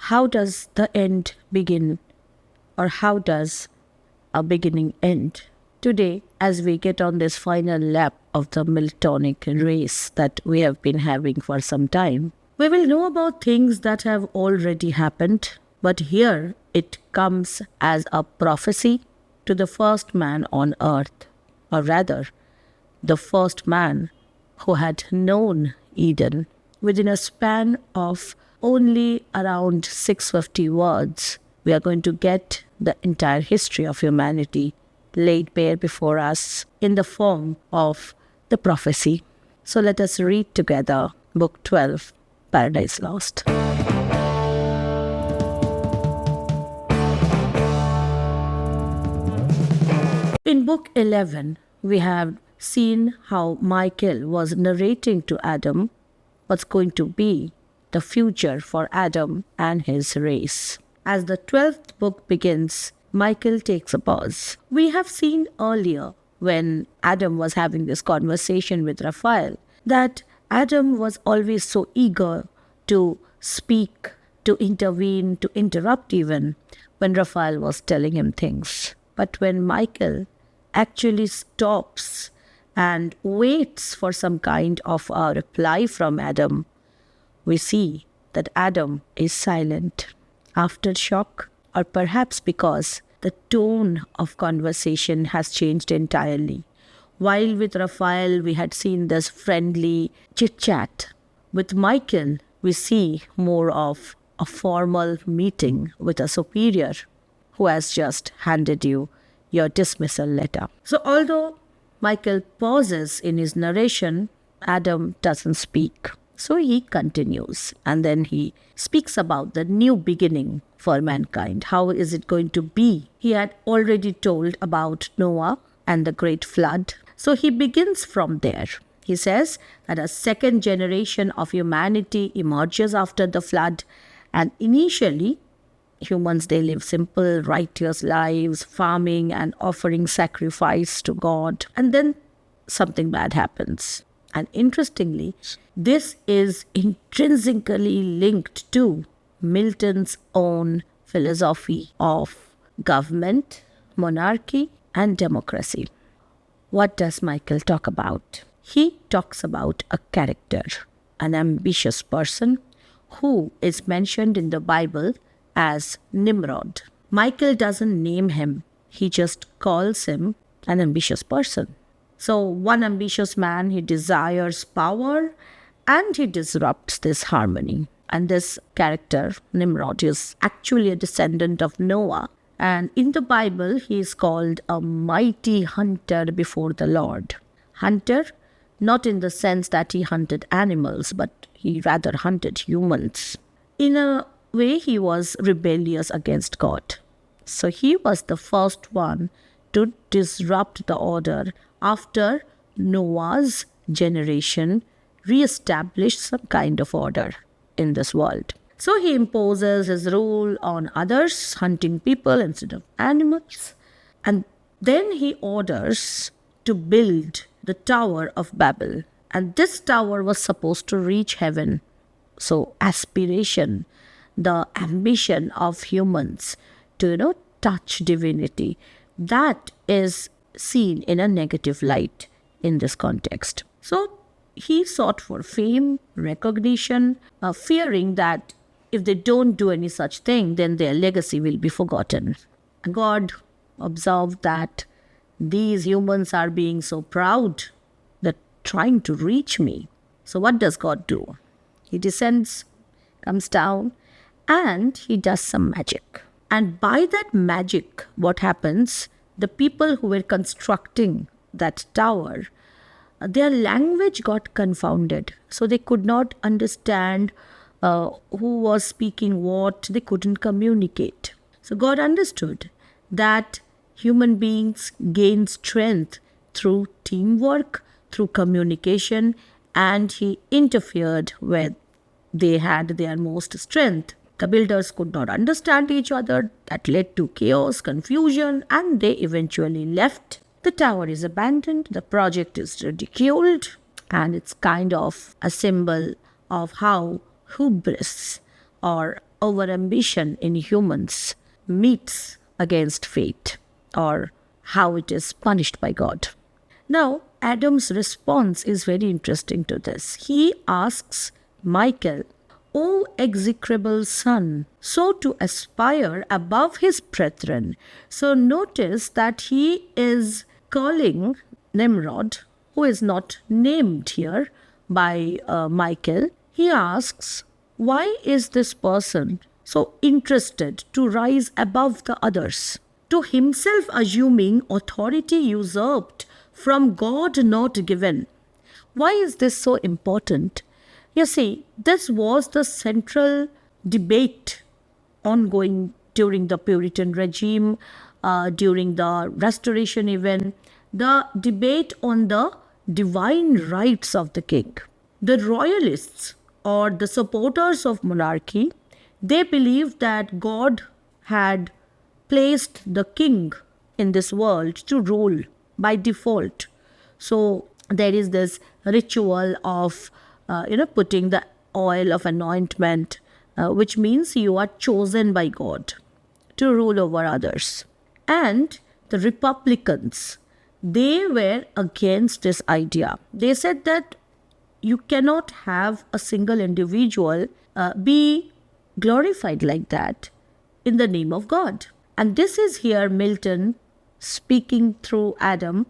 how does the end begin, or how does a beginning end? Today, as we get on this final lap of the Miltonic race that we have been having for some time, we will know about things that have already happened, but here it comes as a prophecy to the first man on earth, or rather, the first man who had known Eden. Within a span of only around 650 words, we are going to get the entire history of humanity laid bare before us in the form of the prophecy. So let us read together Book 12, Paradise Lost. In Book 11, we have seen how MPhil was narrating to Adam what's going to be the future for Adam and his race. As the 12th book begins, MPhil takes a pause. We have seen earlier, when Adam was having this conversation with Raphael, that Adam was always so eager to speak, to intervene, to interrupt even, when Raphael was telling him things. But when MPhil actually stops and waits for some kind of a reply from Adam, we see that Adam is silent. Aftershock, or perhaps because the tone of conversation has changed entirely. While with Raphael we had seen this friendly chit-chat, with MPhil we see more of a formal meeting with a superior who has just handed you your dismissal letter. So although MPhil pauses in his narration, Adam doesn't speak. So he continues, and then he speaks about the new beginning for mankind. How is it going to be? He had already told about Noah and the great flood. So he begins from there. He says that a second generation of humanity emerges after the flood, and initially humans, they live simple, righteous lives, farming and offering sacrifice to God. And then something bad happens. And interestingly, this is intrinsically linked to Milton's own philosophy of government, monarchy, and democracy. What does MPhil talk about? He talks about a character, an ambitious person who is mentioned in the Bible as Nimrod. MPhil doesn't name him, he just calls him an ambitious person. So one ambitious man, he desires power and he disrupts this harmony. And this character, Nimrod, is actually a descendant of Noah. And in the Bible, he is called a mighty hunter before the Lord. Hunter, not in the sense that he hunted animals, but he rather hunted humans. In a way, he was rebellious against God. So he was the first one to disrupt the order after Noah's generation re-established some kind of order in this world. So he imposes his rule on others, hunting people instead of animals. And then he orders to build the Tower of Babel. And this tower was supposed to reach heaven. So aspiration, the ambition of humans to, touch divinity, that is seen in a negative light in this context. So he sought for fame, recognition, fearing that if they don't do any such thing, then their legacy will be forgotten. God observed that these humans are being so proud, they're trying to reach me. So what does God do? He descends, comes down, and he does some magic. And by that magic, what happens? The people who were constructing that tower, their language got confounded. So they could not understand who was speaking what. They couldn't communicate. So God understood that human beings gain strength through teamwork, through communication, and he interfered where they had their most strength. The builders could not understand each other. That led to chaos, confusion, and they eventually left. The tower is abandoned, the project is ridiculed, and it's kind of a symbol of how hubris or over-ambition in humans meets against fate, or how it is punished by God. Now, Adam's response is very interesting to this. He asks Michael, "O execrable son, so to aspire above his brethren." So notice that he is calling Nimrod, who is not named here by Michael. He asks, why is this person so interested to rise above the others, to himself assuming authority usurped from God not given? Why is this so important? You see, this was the central debate ongoing during the Puritan regime, during the Restoration even, the debate on the divine rights of the king. The royalists, or the supporters of monarchy, they believed that God had placed the king in this world to rule by default. So there is this ritual of putting the oil of anointment, which means you are chosen by God to rule over others. And the Republicans, they were against this idea. They said that you cannot have a single individual be glorified like that in the name of God. And this is here Milton speaking through Adam,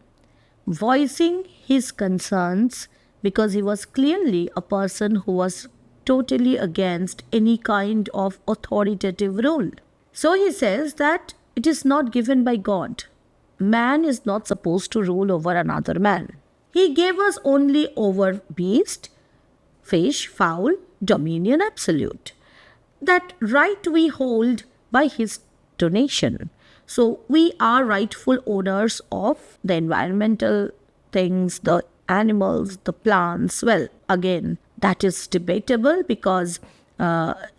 voicing his concerns, because he was clearly a person who was totally against any kind of authoritative rule. So he says that it is not given by God. Man is not supposed to rule over another man. He gave us only over beast, fish, fowl, dominion absolute. That right we hold by his donation. So we are rightful owners of the environmental things, the animals, the plants. Well, again, that is debatable, because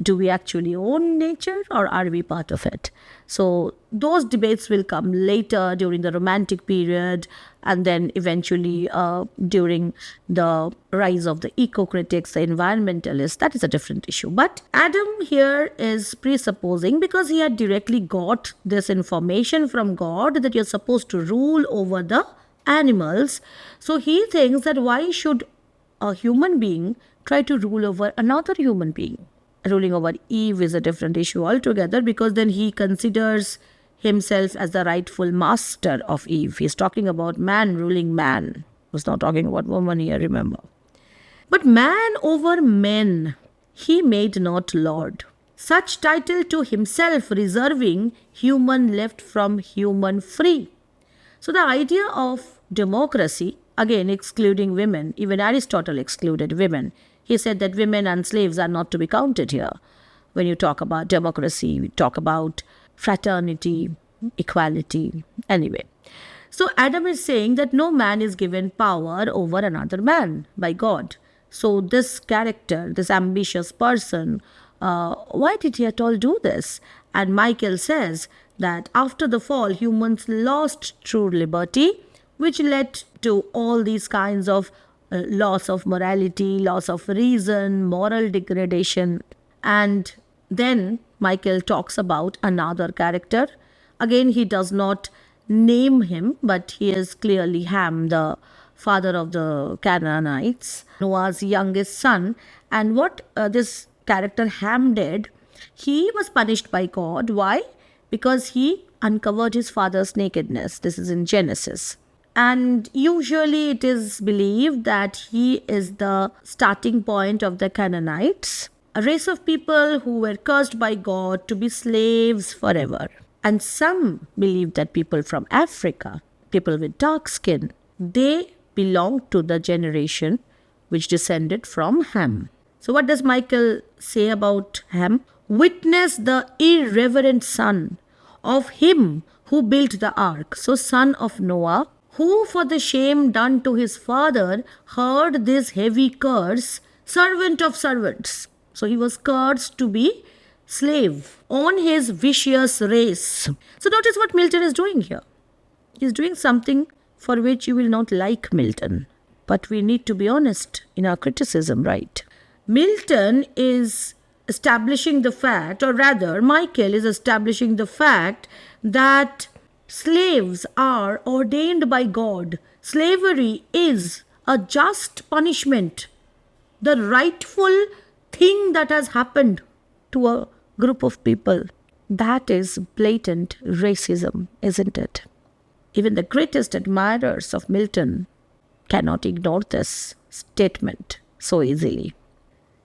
do we actually own nature, or are we part of it? So those debates will come later during the Romantic period, and then eventually during the rise of the eco-critics, the environmentalists. That is a different issue. But Adam here is presupposing, because he had directly got this information from God that you're supposed to rule over the animals. So he thinks that why should a human being try to rule over another human being? Ruling over Eve is a different issue altogether, because then he considers himself as the rightful master of Eve. He's talking about man ruling man. He's not talking about woman here, remember. But man over men he made not Lord. Such title to himself reserving, human left from human free. So the idea of democracy, again excluding women, even Aristotle excluded women. He said that women and slaves are not to be counted here. When you talk about democracy, we talk about fraternity, equality, anyway. So Adam is saying that no man is given power over another man by God. So this character, this ambitious person, why did he at all do this? And Michael says that after the fall, humans lost true liberty, which led to all these kinds of loss of morality, loss of reason, moral degradation. And then Michael talks about another character. Again, he does not name him, but he is clearly Ham, the father of the Canaanites, Noah's youngest son. And what this character Ham did, he was punished by God. Why? Because he uncovered his father's nakedness. This is in Genesis. And usually it is believed that he is the starting point of the Canaanites, a race of people who were cursed by God to be slaves forever. And some believe that people from Africa, people with dark skin, they belong to the generation which descended from Ham. So what does Michael say about Ham? Witness the irreverent son of him who built the ark. So son of Noah, who for the shame done to his father heard this heavy curse, servant of servants. So he was cursed to be slave on his vicious race. So notice what Milton is doing here. He's doing something for which you will not like Milton. But we need to be honest in our criticism, right? Milton is establishing the fact, or rather, MPhil is establishing the fact that slaves are ordained by God. Slavery is a just punishment, the rightful thing that has happened to a group of people. That is blatant racism, isn't it? Even the greatest admirers of Milton cannot ignore this statement so easily.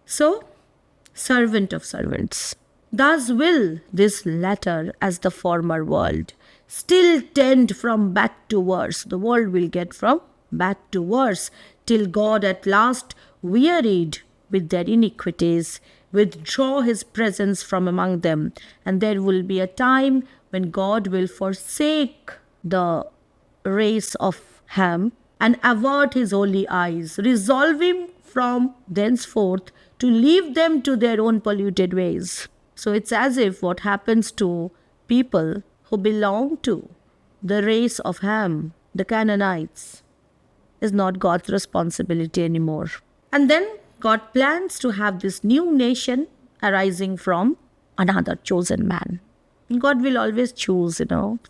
So, servant of servants, thus will this latter as the former world still tend from bad to worse. The world will get from bad to worse till God at last, wearied with their iniquities, withdraw his presence from among them. And there will be a time when God will forsake the race of Ham and avert his holy eyes, resolving from thenceforth to leave them to their own polluted ways. So it's as if what happens to people who belong to the race of Ham, the Canaanites, is not God's responsibility anymore. And then God plans to have this new nation arising from another chosen man. God will always choose,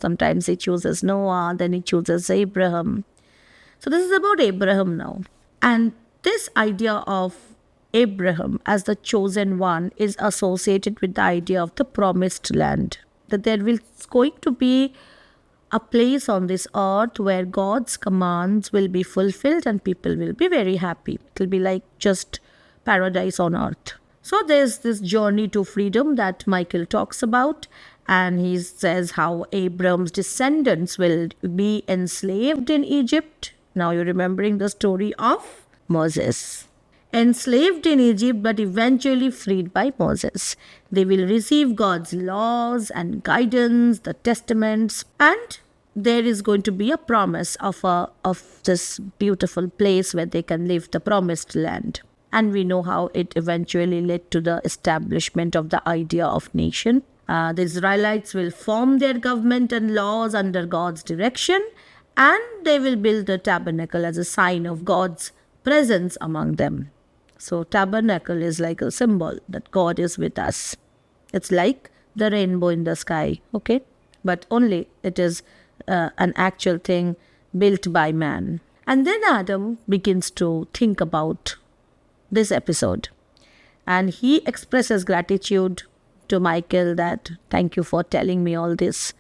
Sometimes he chooses Noah, then he chooses Abraham. So this is about Abraham now. And this idea of Abraham as the chosen one is associated with the idea of the promised land. That there is going to be a place on this earth where God's commands will be fulfilled and people will be very happy. It will be like just paradise on earth. So there's this journey to freedom that MPhil talks about, and he says how Abraham's descendants will be enslaved in Egypt. Now you're remembering the story of Moses. Enslaved in Egypt, but eventually freed by Moses. They will receive God's laws and guidance, the testaments, and there is going to be a promise of this beautiful place where they can live, the promised land. And we know how it eventually led to the establishment of the idea of nation. The Israelites will form their government and laws under God's direction, and they will build the tabernacle as a sign of God's presence among them. So tabernacle is like a symbol that God is with us. It's like the rainbow in the sky, okay? But only it is an actual thing built by man. And then Adam begins to think about this episode. And he expresses gratitude to MPhil that thank you for telling me all this,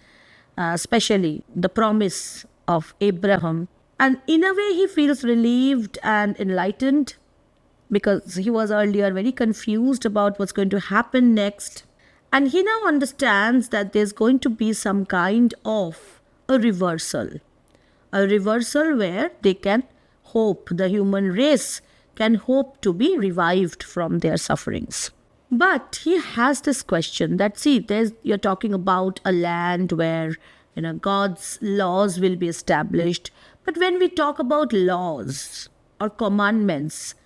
especially the promise of Abraham. And in a way he feels relieved and enlightened, because he was earlier very confused about what's going to happen next. And he now understands that there's going to be some kind of a reversal where they can hope, the human race can hope to be revived from their sufferings. But he has this question that, you're talking about a land where, God's laws will be established. But when we talk about laws or commandments,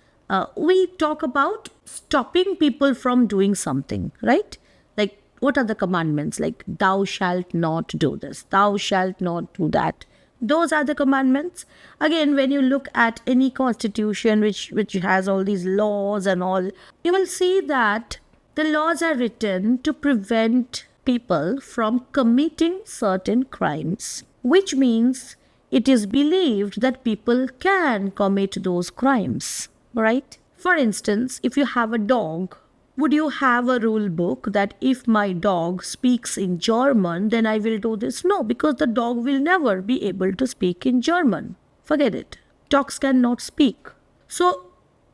we talk about stopping people from doing something, right? Like, what are the commandments? Like, thou shalt not do this, thou shalt not do that. Those are the commandments. Again, when you look at any constitution which has all these laws and all, you will see that the laws are written to prevent people from committing certain crimes, which means it is believed that people can commit those crimes. Right? For instance, if you have a dog, would you have a rule book that if my dog speaks in German, then I will do this? No, because the dog will never be able to speak in German. Forget it. Dogs cannot speak. So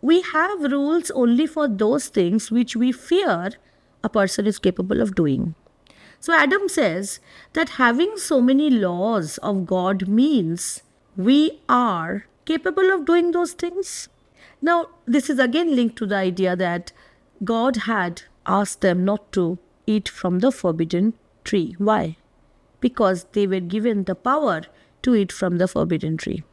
we have rules only for those things which we fear a person is capable of doing. So Adam says that having so many laws of God means we are capable of doing those things. Now, this is again linked to the idea that God had asked them not to eat from the forbidden tree. Why? Because they were given the power to eat from the forbidden tree,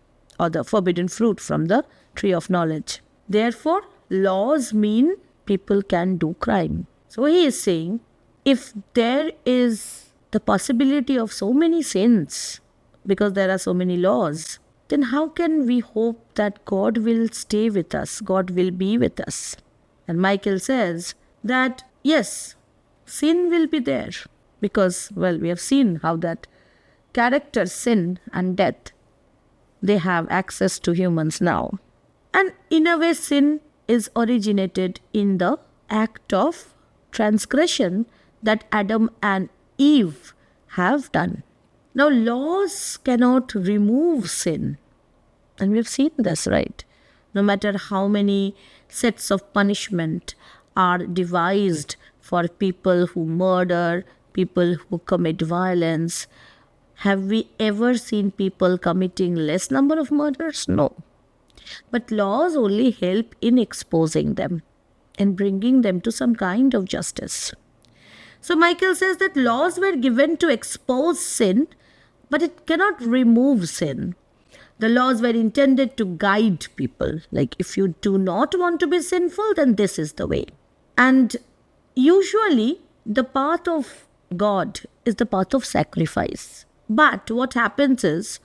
or the forbidden fruit from the tree of knowledge. Therefore, laws mean people can do crime. So he is saying, if there is the possibility of so many sins, because there are so many laws, then how can we hope that God will stay with us, God will be with us? And MPhil says that yes, sin will be there because, well, we have seen how that character, sin and death, they have access to humans now. And in a way, sin is originated in the act of transgression that Adam and Eve have done. Now, laws cannot remove sin. And we've seen this, right? No matter how many sets of punishment are devised for people who murder, people who commit violence, have we ever seen people committing less number of murders? No. But laws only help in exposing them and bringing them to some kind of justice. So McPhil says that laws were given to expose sin, but it cannot remove sin. The laws were intended to guide people. Like, if you do not want to be sinful, then this is the way. And usually, the path of God is the path of sacrifice. But what happens is,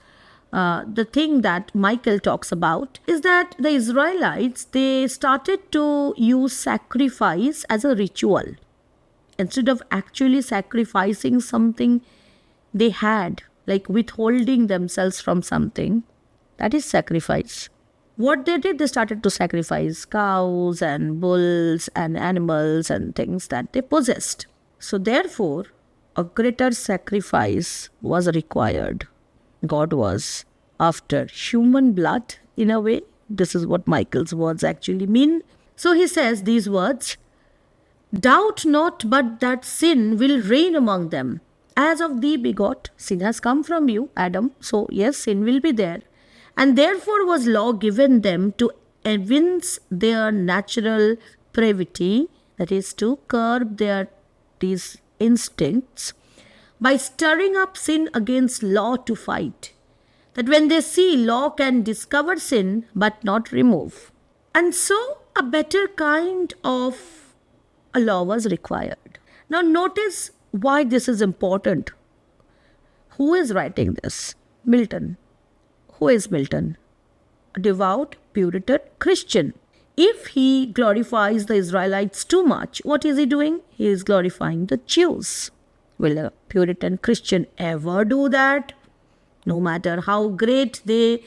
the thing that McPhil talks about is that the Israelites, they started to use sacrifice as a ritual. Instead of actually sacrificing something they had, like withholding themselves from something, that is sacrifice. What they did, they started to sacrifice cows and bulls and animals and things that they possessed. So therefore, a greater sacrifice was required. God was after human blood, in a way. This is what McPhil's words actually mean. So he says these words, "Doubt not but that sin will reign among them. As of thee begot, sin has come from you, Adam. So yes, sin will be there. And therefore was law given them to evince their natural pravity, that is to curb these instincts, by stirring up sin against law to fight. That when they see law can discover sin but not remove. And so a better kind of a law was required." Now notice why this is important. Who is writing this? Milton. Who is Milton? A devout Puritan Christian. If he glorifies the Israelites too much, what is he doing? He is glorifying the Jews. Will a Puritan Christian ever do that? No matter how great they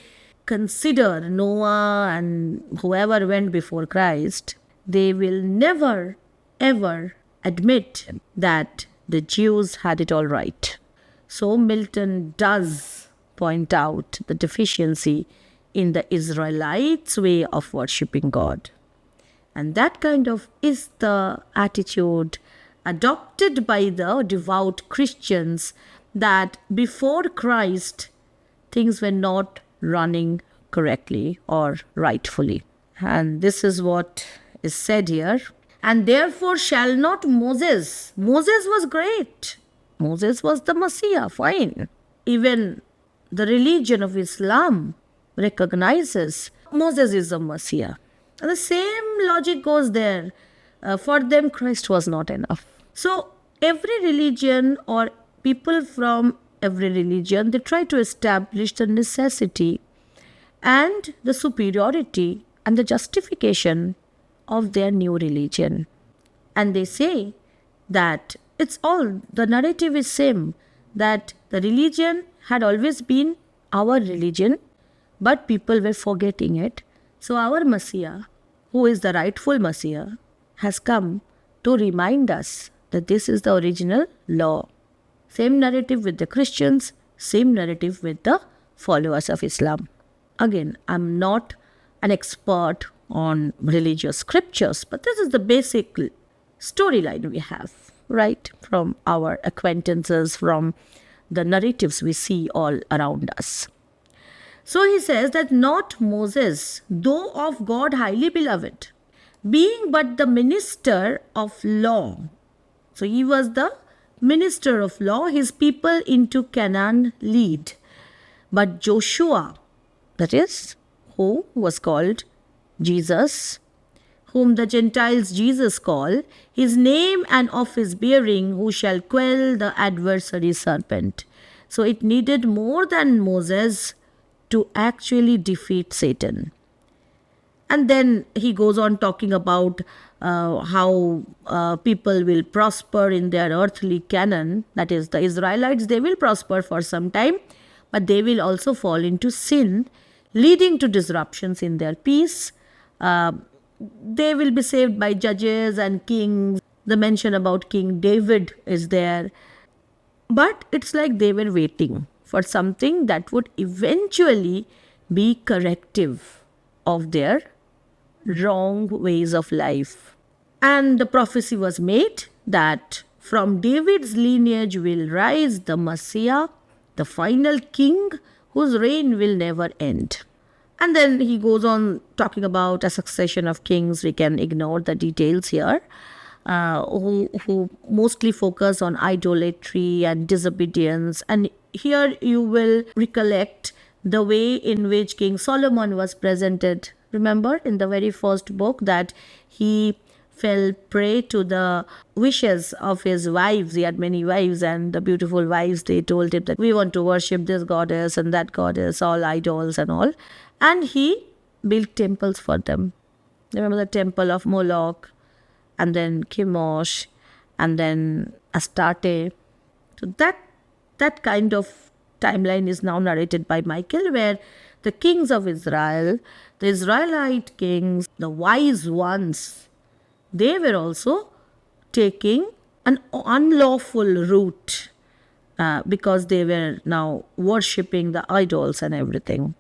consider Noah and whoever went before Christ, they will never, ever admit that the Jews had it all right. So Milton does point out the deficiency in the Israelites' way of worshipping God. And that kind of is the attitude adopted by the devout Christians, that before Christ, things were not running correctly or rightfully. And this is what is said here. "And therefore shall not Moses." Moses was great. Moses was the Messiah, fine. Even the religion of Islam recognizes Moses is the Messiah. And the same logic goes there. For them, Christ was not enough. So every religion, or people from every religion, they try to establish the necessity and the superiority and the justification of their new religion. And they say that it's all, the narrative is same, that the religion had always been our religion, but people were forgetting it. So our Messiah, who is the rightful Messiah, has come to remind us that this is the original law. Same narrative with the Christians, same narrative with the followers of Islam. Again, I'm not an expert on religious scriptures, but this is the basic storyline we have, right? From our acquaintances, from the narratives we see all around us. So he says that not Moses, though of God highly beloved, being but the minister of law. So he was the minister of law, his people into Canaan lead. But Joshua, that is, who was called Jesus, whom the Gentiles Jesus call, his name and of his bearing, who shall quell the adversary serpent. So it needed more than Moses to actually defeat Satan. And then he goes on talking about how people will prosper in their earthly canon. That is, the Israelites, they will prosper for some time, but they will also fall into sin, leading to disruptions in their peace. They will be saved by judges and kings. The mention about King David is there. But it's like they were waiting for something that would eventually be corrective of their wrong ways of life. And the prophecy was made that from David's lineage will rise the Messiah, the final king whose reign will never end. And then he goes on talking about a succession of kings. We can ignore the details here, who mostly focus on idolatry and disobedience. And here you will recollect the way in which King Solomon was presented. Remember in the very first book that he fell prey to the wishes of his wives. He had many wives, and the beautiful wives, they told him that we want to worship this goddess and that goddess, all idols and all. And he built temples for them. Remember the temple of Moloch, and then Chemosh, and then Astarte. So that kind of timeline is now narrated by MPhil, where the kings of Israel, the Israelite kings, the wise ones, they were also taking an unlawful route because they were now worshipping the idols and everything.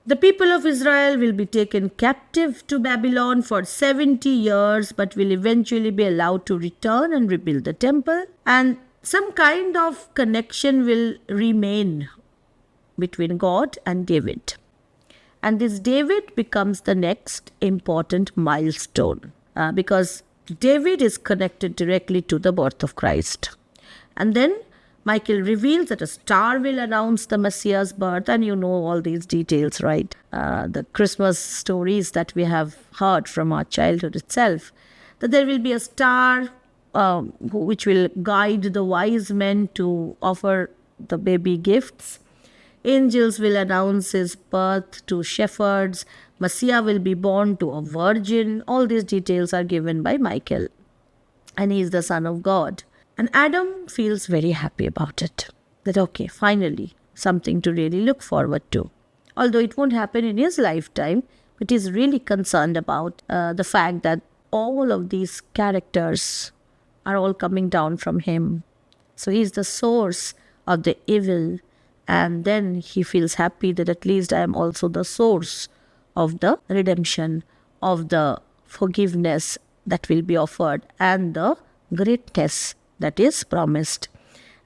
The people of Israel will be taken captive to Babylon for 70 years, but will eventually be allowed to return and rebuild the temple. And some kind of connection will remain between God and David. And this David becomes the next important milestone because David is connected directly to the birth of Christ. And then MPhil reveals that a star will announce the Messiah's birth, and you know all these details, right? The Christmas stories that we have heard from our childhood itself, that there will be a star which will guide the wise men to offer the baby gifts. Angels will announce his birth to shepherds. Messiah will be born to a virgin. All these details are given by MPhil. And he is the Son of God. And Adam feels very happy about it. That okay, finally, something to really look forward to. Although it won't happen in his lifetime, but he's really concerned about the fact that all of these characters are all coming down from him. So he's the source of the evil. And then he feels happy that at least I am also the source of the redemption, of the forgiveness that will be offered, and the greatness that is promised.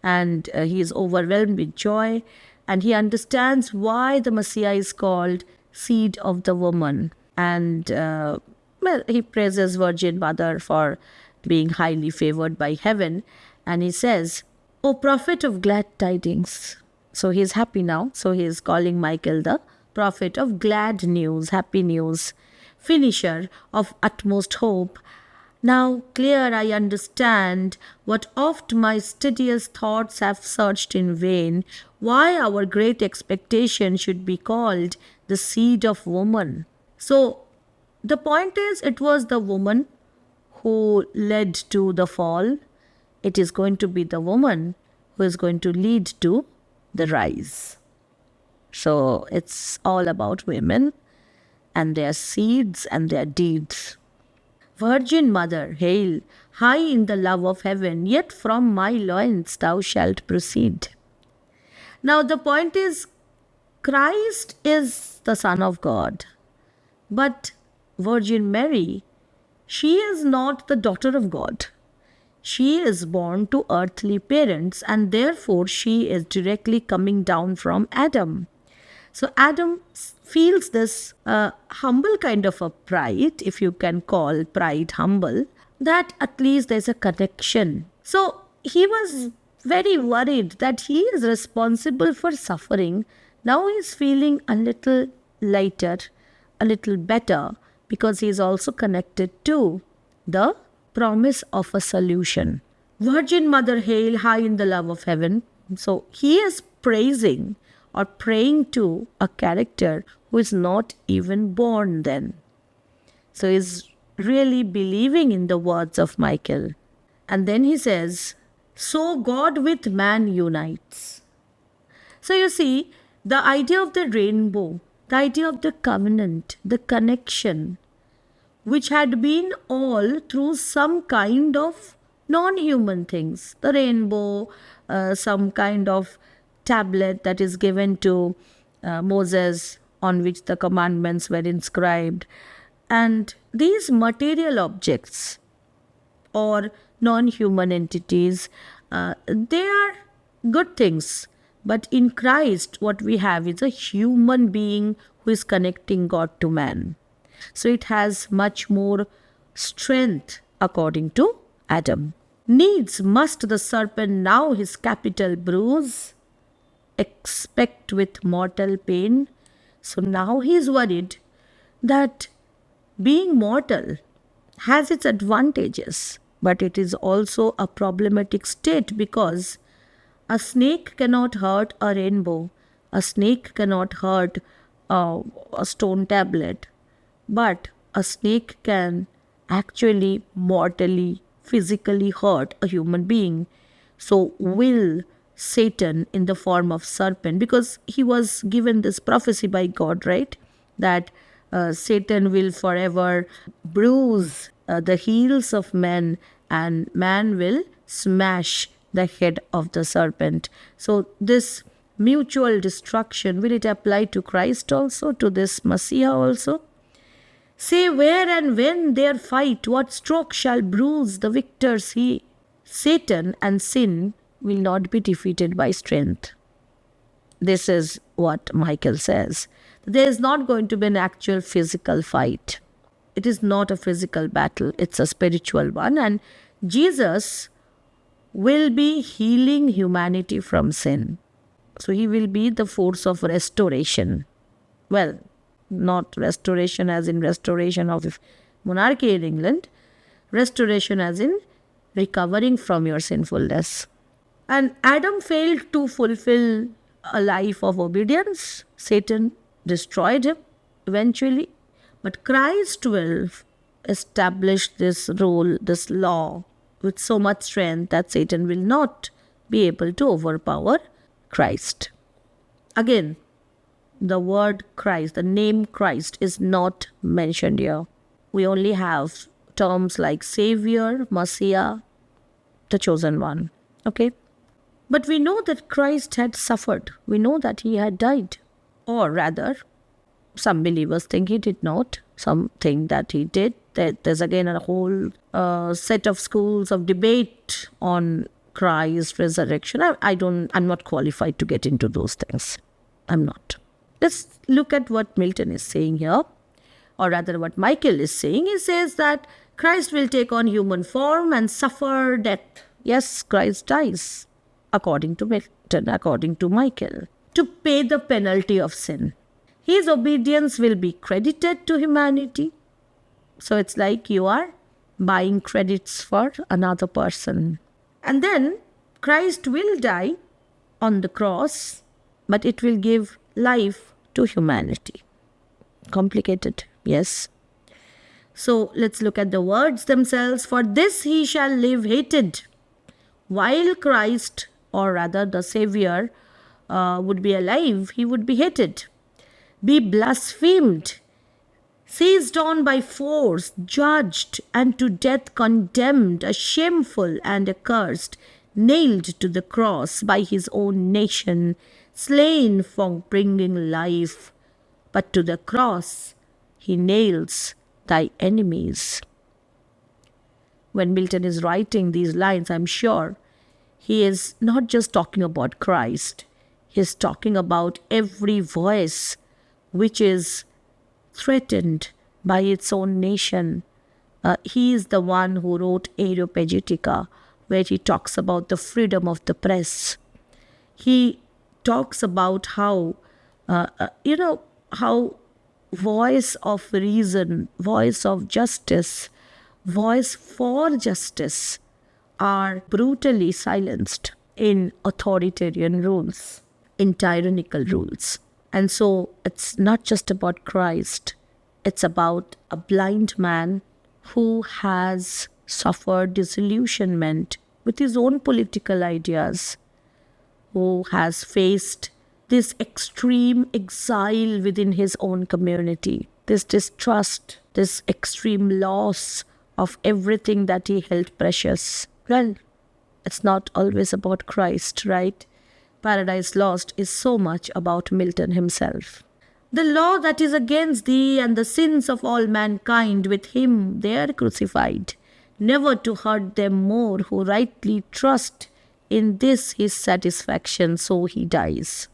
And he is overwhelmed with joy, and he understands why the Messiah is called seed of the woman. And he praises Virgin Mother for being highly favored by heaven. And he says, "O prophet of glad tidings." So he is happy now. So he is calling MPhil the prophet of glad news, happy news, finisher of utmost hope. Now clear I understand what oft my studious thoughts have searched in vain, why our great expectation should be called the seed of woman. So the point is, it was the woman who led to the fall. It is going to be the woman who is going to lead to the rise. So it's all about women and their seeds and their deeds. Virgin Mother, hail, high in the love of heaven, yet from my loins thou shalt proceed. Now the point is, Christ is the Son of God, but Virgin Mary, she is not the daughter of God. She is born to earthly parents, and therefore she is directly coming down from Adam. So Adam feels this humble kind of a pride, if you can call pride humble, that at least there's a connection. So he was very worried that he is responsible for suffering. Now he's feeling a little lighter, a little better, because he is also connected to the promise of a solution. Virgin Mother, hail, high in the love of heaven. So he is praising or praying to a character who is not even born then. So he's really believing in the words of MPhil. And then he says, so God with man unites. So you see, the idea of the rainbow, the idea of the covenant, the connection, which had been all through some kind of non-human things. The rainbow, some kind of tablet that is given to Moses on which the commandments were inscribed. And these material objects or non-human entities, they are good things. But in Christ, what we have is a human being who is connecting God to man. So it has much more strength according to Adam. Needs must the serpent now his capital bruise expect with mortal pain. So now he is worried that being mortal has its advantages, but it is also a problematic state because a snake cannot hurt a rainbow, a snake cannot hurt a stone tablet, but a snake can actually mortally, physically hurt a human being. So will Satan in the form of serpent, because he was given this prophecy by God, right? That Satan will forever bruise the heels of men and man will smash the head of the serpent. So this mutual destruction, will it apply to Christ also, to this Messiah also? Say where and when their fight, what stroke shall bruise the victors he? Satan and sin will not be defeated by strength. This is what MPhil says. There is not going to be an actual physical fight. It is not a physical battle, it's a spiritual one. And Jesus will be healing humanity from sin. So he will be the force of restoration. Well, not restoration as in restoration of monarchy in England, restoration as in recovering from your sinfulness. And Adam failed to fulfill a life of obedience. Satan destroyed him eventually. But Christ will establish this rule, this law, with so much strength that Satan will not be able to overpower Christ. Again, the word Christ, the name Christ is not mentioned here. We only have terms like Savior, Messiah, the chosen one. Okay? But we know that Christ had suffered. We know that he had died. Or rather, some believers think he did not. Some think that he did. There's again a whole set of schools of debate on Christ's resurrection. I'm not qualified to get into those things. I'm not. Let's look at what Milton is saying here, or rather what MPhil is saying. He says that Christ will take on human form and suffer death. Yes, Christ dies, according to Milton, according to MPhil, to pay the penalty of sin. His obedience will be credited to humanity. So it's like you are buying credits for another person. And then Christ will die on the cross, but it will give life to humanity. Complicated, yes. So let's look at the words themselves. For this he shall live hated, while Christ, or rather the Savior, would be alive, he would be hated, be blasphemed, seized on by force, judged, and to death condemned, a shameful and accursed, nailed to the cross by his own nation, slain for bringing life. But to the cross he nails thy enemies. When Milton is writing these lines, I'm sure he is not just talking about Christ. He is talking about every voice which is threatened by its own nation. He is the one who wrote Areopagitica, where he talks about the freedom of the press. He talks about how, how voice of reason, voice of justice, voice for justice are brutally silenced in authoritarian rules, in tyrannical rules. And so it's not just about Christ. It's about a blind man who has suffered disillusionment with his own political ideas, who has faced this extreme exile within his own community, this distrust, this extreme loss of everything that he held precious. Well, it's not always about Christ, right? Paradise Lost is so much about Milton himself. The law that is against thee and the sins of all mankind, with him they are crucified, never to hurt them more who rightly trust in this his satisfaction, so he dies,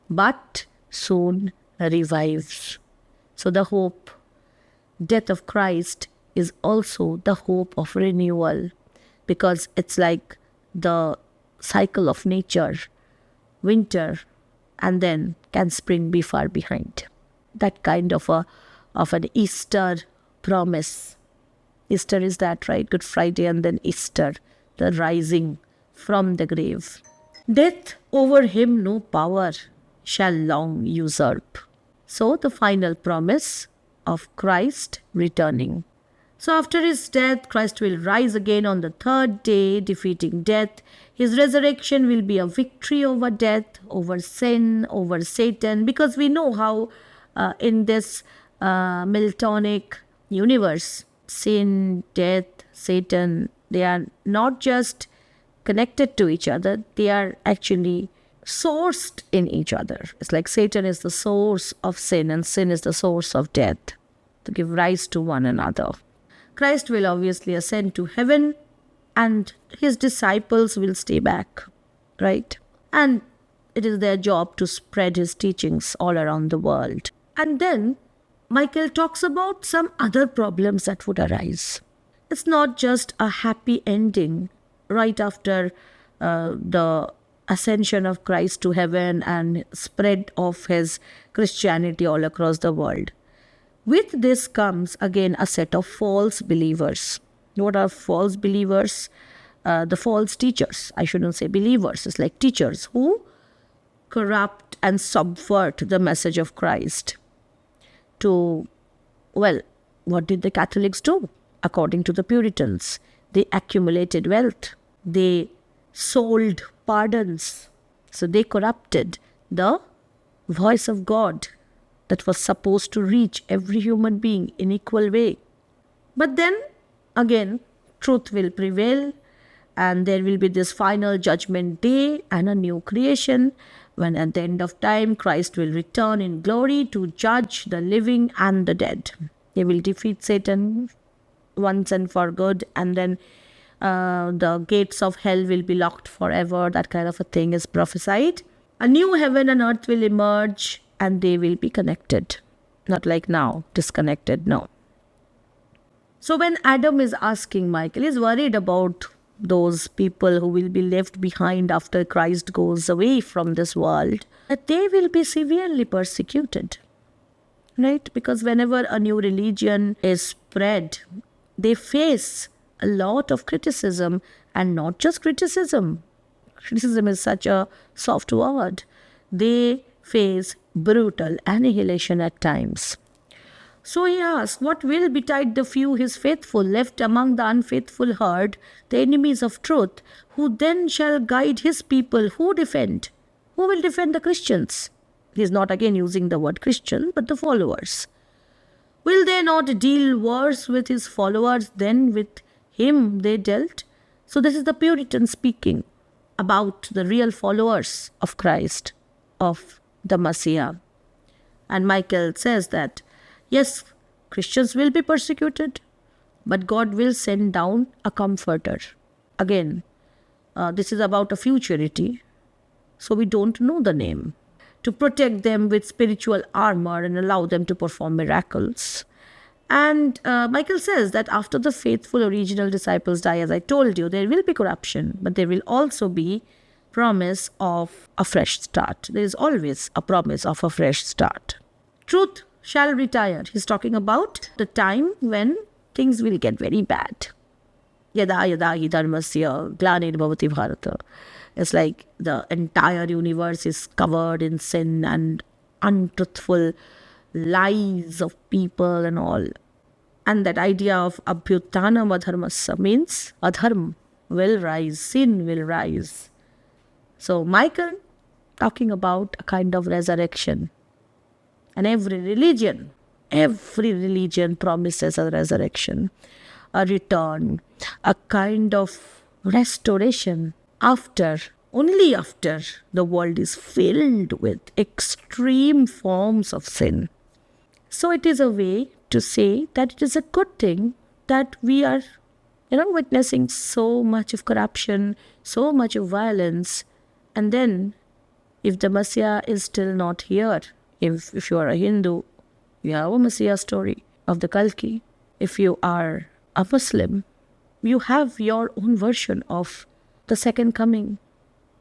but soon revives. So the hope, death of Christ, is also the hope of renewal, because it's like the cycle of nature, winter, and then can spring be far behind. That kind of an Easter promise. Easter is that, right? Good Friday and then Easter, the rising from the grave. Death over him no power shall long usurp. So the final promise of Christ returning. So after his death, Christ will rise again on the third day, defeating death. His resurrection will be a victory over death, over sin, over Satan, because we know how in this Miltonic universe, sin, death, Satan, they are not just connected to each other, they are actually sourced in each other. It's like Satan is the source of sin and sin is the source of death, to give rise to one another. Christ will obviously ascend to heaven and his disciples will stay back, right? And it is their job to spread his teachings all around the world. And then MPhil talks about some other problems that would arise. It's not just a happy ending right after the ascension of Christ to heaven and spread of his Christianity all across the world. With this comes again a set of false believers. What are false believers? The false teachers. I shouldn't say believers. It's like teachers who corrupt and subvert the message of Christ. What did the Catholics do? According to the Puritans, they accumulated wealth. They sold pardons. So they corrupted the voice of God that was supposed to reach every human being in equal way. But then again, truth will prevail and there will be this final judgment day and a new creation when at the end of time Christ will return in glory to judge the living and the dead. He will defeat Satan once and for good, and then the gates of hell will be locked forever. That kind of a thing is prophesied. A new heaven and earth will emerge and they will be connected. Not like now, disconnected, no. So when Adam is asking MPhil, he's worried about those people who will be left behind after Christ goes away from this world, that they will be severely persecuted, right? Because whenever a new religion is spread, they face a lot of criticism, and not just criticism. Criticism is such a soft word. They face brutal annihilation at times. So he asks, what will betide the few, his faithful, left among the unfaithful herd, the enemies of truth, who then shall guide his people? Who defend? Who will defend the Christians? He is not again using the word Christian, but the followers. Will they not deal worse with his followers than with him they dealt? So this is the Puritan speaking about the real followers of Christ, of the Messiah. And MPhil says that, yes, Christians will be persecuted, but God will send down a comforter. Again, this is about a futurity, so we don't know the name. To protect them with spiritual armor and allow them to perform miracles. And MPhil says that after the faithful original disciples die, as I told you, there will be corruption, but there will also be promise of a fresh start. There is always a promise of a fresh start. Truth shall retire. He's talking about the time when things will get very bad. Yada yada hi dharmasya glanir bhavati bharata. It's like the entire universe is covered in sin and untruthful lies of people and all. And that idea of abhyutanam adharmasya means adharma will rise, sin will rise. So Michael talking about a kind of resurrection. And every religion promises a resurrection, a return, a kind of restoration only after the world is filled with extreme forms of sin. So it is a way to say that it is a good thing that we are, witnessing so much of corruption, so much of violence. And then if the Messiah is still not here, if you are a Hindu, you have a Messiah story of the Kalki. If you are a Muslim, you have your own version of the second coming.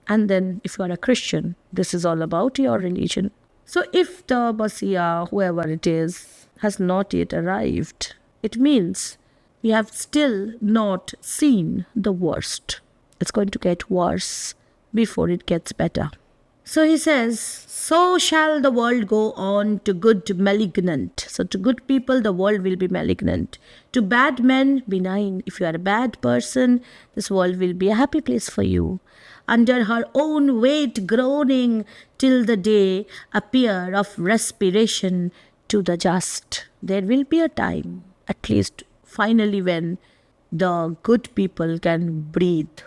And then if you are a Christian, this is all about your religion. So if the Messiah, whoever it is, has not yet arrived, it means we have still not seen the worst. It's going to get worse before it gets better. So he says, so shall the world go on to good malignant. So to good people, the world will be malignant. To bad men, benign. If you are a bad person, this world will be a happy place for you. Under her own weight groaning till the day appear of respiration to the just. There will be a time, at least finally, when the good people can breathe.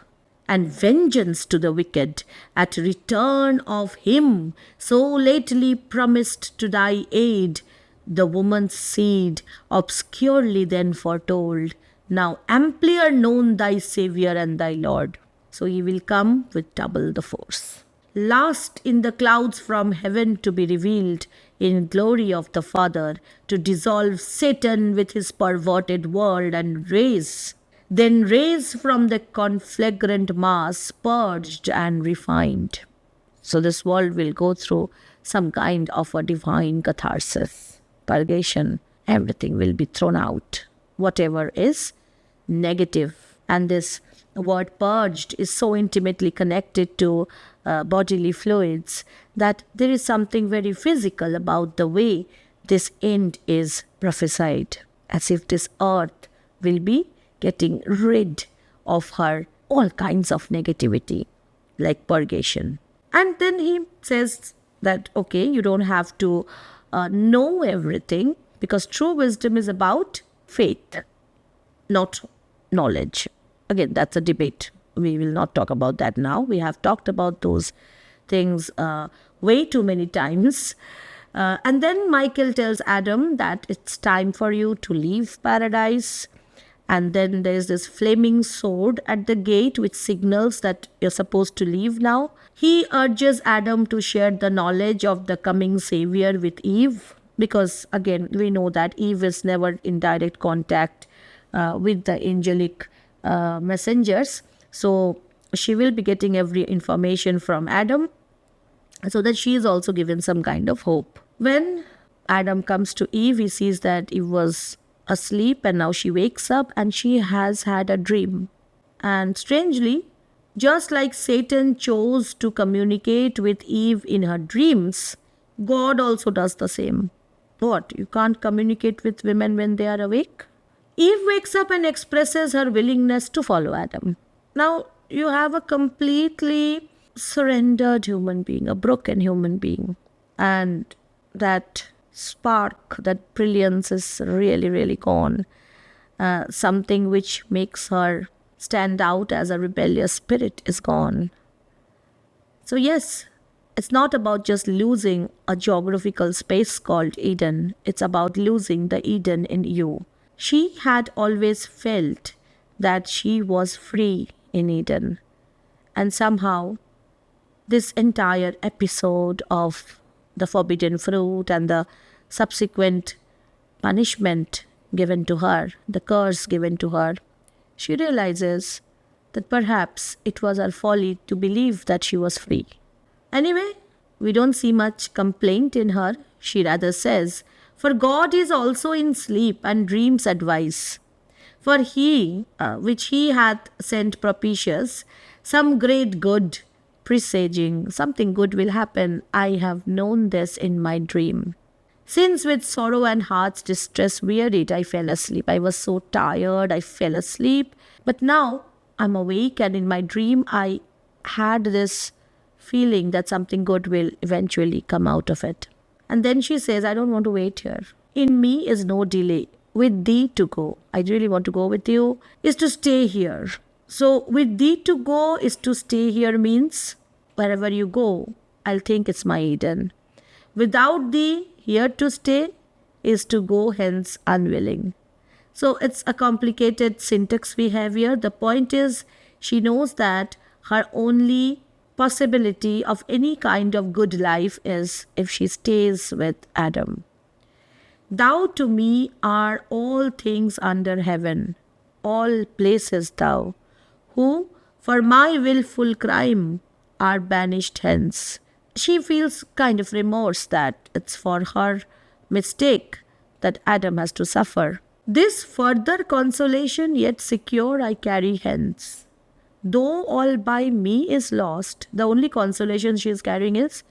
And vengeance to the wicked at return of him so lately promised to thy aid, the woman's seed, obscurely then foretold, now amplier known thy Saviour and thy Lord. So he will come with double the force. Last in the clouds from heaven to be revealed in glory of the Father, to dissolve Satan with his perverted world and raise. Then raise from the conflagrant mass, purged and refined. So this world will go through some kind of a divine catharsis, purgation. Everything will be thrown out, whatever is negative. And this word purged is so intimately connected to bodily fluids that there is something very physical about the way this end is prophesied, as if this earth will be getting rid of her all kinds of negativity, like purgation. And then he says that, okay, you don't have to know everything, because true wisdom is about faith, not knowledge. Again, that's a debate. We will not talk about that now. We have talked about those things way too many times. And then Michael tells Adam that it's time for you to leave paradise. And then there's this flaming sword at the gate which signals that you're supposed to leave now. He urges Adam to share the knowledge of the coming Savior with Eve, because again, we know that Eve is never in direct contact with the angelic messengers. So she will be getting every information from Adam, so that she is also given some kind of hope. When Adam comes to Eve, he sees that Eve was asleep and now she wakes up and she has had a dream. And strangely, just like Satan chose to communicate with Eve in her dreams, God also does the same. What? You can't communicate with women when they are awake? Eve wakes up and expresses her willingness to follow Adam. Now, you have a completely surrendered human being, a broken human being. And that spark, that brilliance is really, really gone. Something which makes her stand out as a rebellious spirit is gone. So yes, it's not about just losing a geographical space called Eden. It's about losing the Eden in you. She had always felt that she was free in Eden. And somehow, this entire episode of the forbidden fruit and the subsequent punishment given to her, the curse given to her, she realizes that perhaps it was her folly to believe that she was free. Anyway, we don't see much complaint in her. She rather says, "For God is also in sleep and dreams advice. For he, which he hath sent propitious, some great good, presaging something good will happen. I have known this in my dream." Since with sorrow and heart's distress wearied, I fell asleep. I was so tired, I fell asleep. But now I'm awake, and in my dream, I had this feeling that something good will eventually come out of it. And then she says, I don't want to wait here. In me is no delay. With thee to go. I really want to go with you, is to stay here. So with thee to go is to stay here means wherever you go, I'll think it's my Eden. Without thee, here to stay is to go hence unwilling. So it's a complicated syntax we have here. The point is, she knows that her only possibility of any kind of good life is if she stays with Adam. Thou to me are all things under heaven, all places thou, who for my wilful crime are banished hence. She feels kind of remorse that it's for her mistake that Adam has to suffer. This further consolation yet secure I carry hence. Though all by me is lost, the only consolation she is carrying is,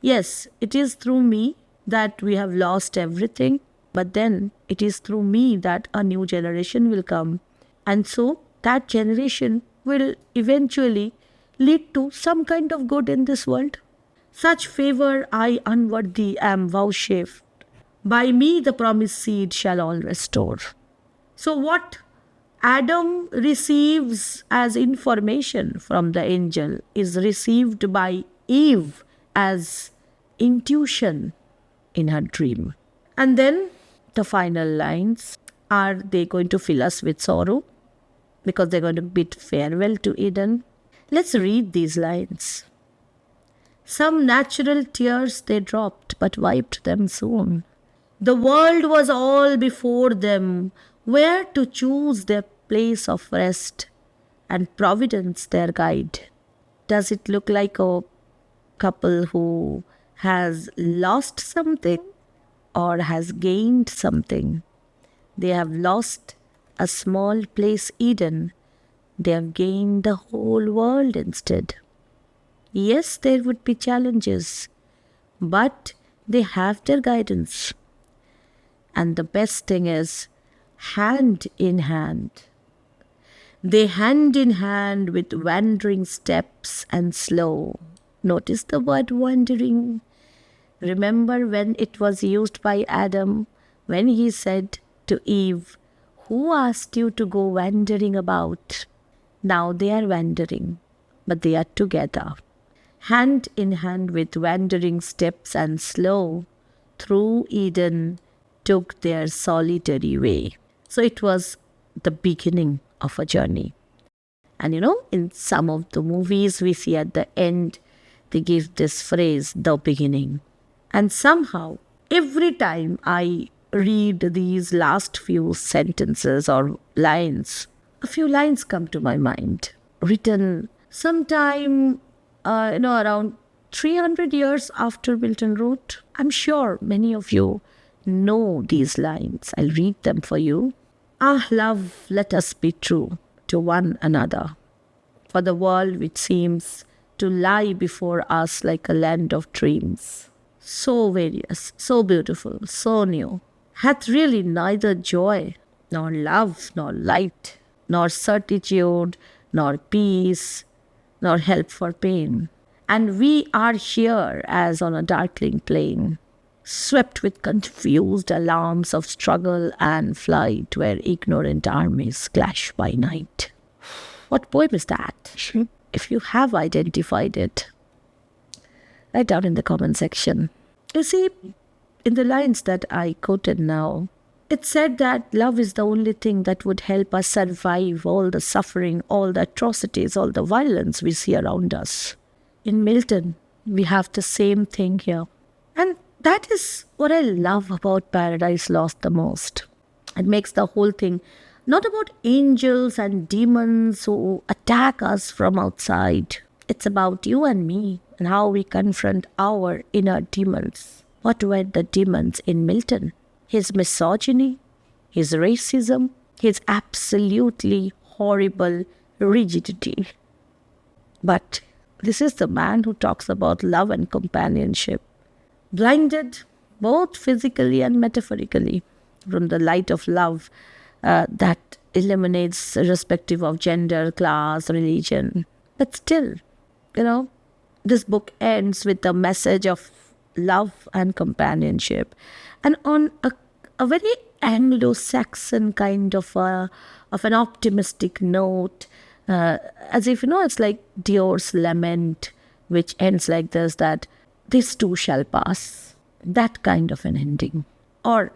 yes, it is through me that we have lost everything, but then it is through me that a new generation will come. And so that generation will eventually lead to some kind of good in this world. Such favor I unworthy am vouchsafed. By me the promised seed shall all restore. So what Adam receives as information from the angel is received by Eve as intuition in her dream. And then the final lines, are they going to fill us with sorrow because they're going to bid farewell to Eden? Let's read these lines. Some natural tears they dropped, but wiped them soon. The world was all before them, where to choose their place of rest, and Providence their guide. Does it look like a couple who has lost something or has gained something? They have lost a small place Eden. They have gained the whole world instead. Yes, there would be challenges, but they have their guidance. And the best thing is, hand in hand. They hand in hand with wandering steps and slow. Notice the word wandering. Remember when it was used by Adam, when he said to Eve, who asked you to go wandering about? Now they are wandering, but they are together. Hand in hand with wandering steps and slow, through Eden took their solitary way. So it was the beginning of a journey. And in some of the movies we see at the end, they give this phrase, the beginning. And somehow, every time I read these last few sentences or lines, a few lines come to my mind, written sometime around 300 years after Milton wrote. I'm sure many of you know these lines. I'll read them for you. Ah, love, let us be true to one another, for the world which seems to lie before us like a land of dreams, so various, so beautiful, so new, hath really neither joy, nor love, nor light, nor certitude, nor peace, nor help for pain. And we are here as on a darkling plain, swept with confused alarms of struggle and flight, where ignorant armies clash by night. What poem is that? If you have identified it, write down in the comment section. You see, in the lines that I quoted now, it said that love is the only thing that would help us survive all the suffering, all the atrocities, all the violence we see around us. In Milton, we have the same thing here. And that is what I love about Paradise Lost the most. It makes the whole thing not about angels and demons who attack us from outside. It's about you and me and how we confront our inner demons. What were the demons in Milton? His misogyny, his racism, his absolutely horrible rigidity. But this is the man who talks about love and companionship. Blinded both physically and metaphorically, from the light of love that illuminates irrespective of gender, class, religion. But still, this book ends with a message of love and companionship, and on a very Anglo-Saxon kind of an optimistic note, as if it's like Dior's lament, which ends like this: that this too shall pass. That kind of an ending, or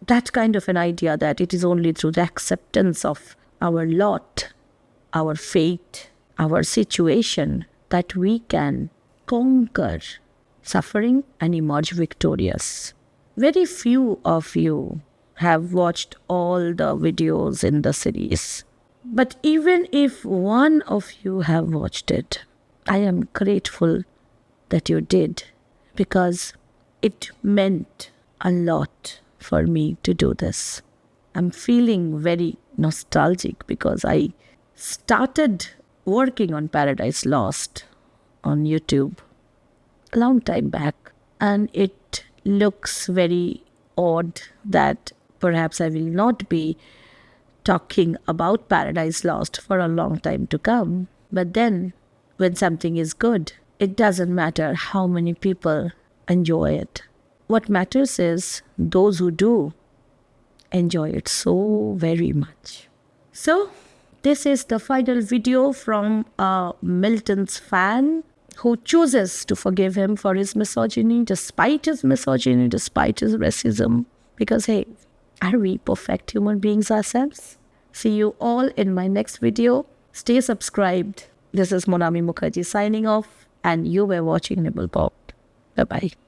that kind of an idea that it is only through the acceptance of our lot, our fate, our situation, that we can conquer suffering and emerge victorious. Very few of you have watched all the videos in the series. But even if one of you have watched it, I am grateful that you did, because it meant a lot for me to do this. I'm feeling very nostalgic because I started working on Paradise Lost on YouTube a long time back, and it looks very odd that perhaps I will not be talking about Paradise Lost for a long time to come. But then, when something is good, it doesn't matter how many people enjoy it. What matters is those who do enjoy it so very much. So, this is the final video from Milton's fan who chooses to forgive him for his misogyny, despite his racism. Because, hey, are we perfect human beings ourselves? See you all in my next video. Stay subscribed. This is Monami Mukherjee signing off, and you were watching NibblePop. Bye-bye.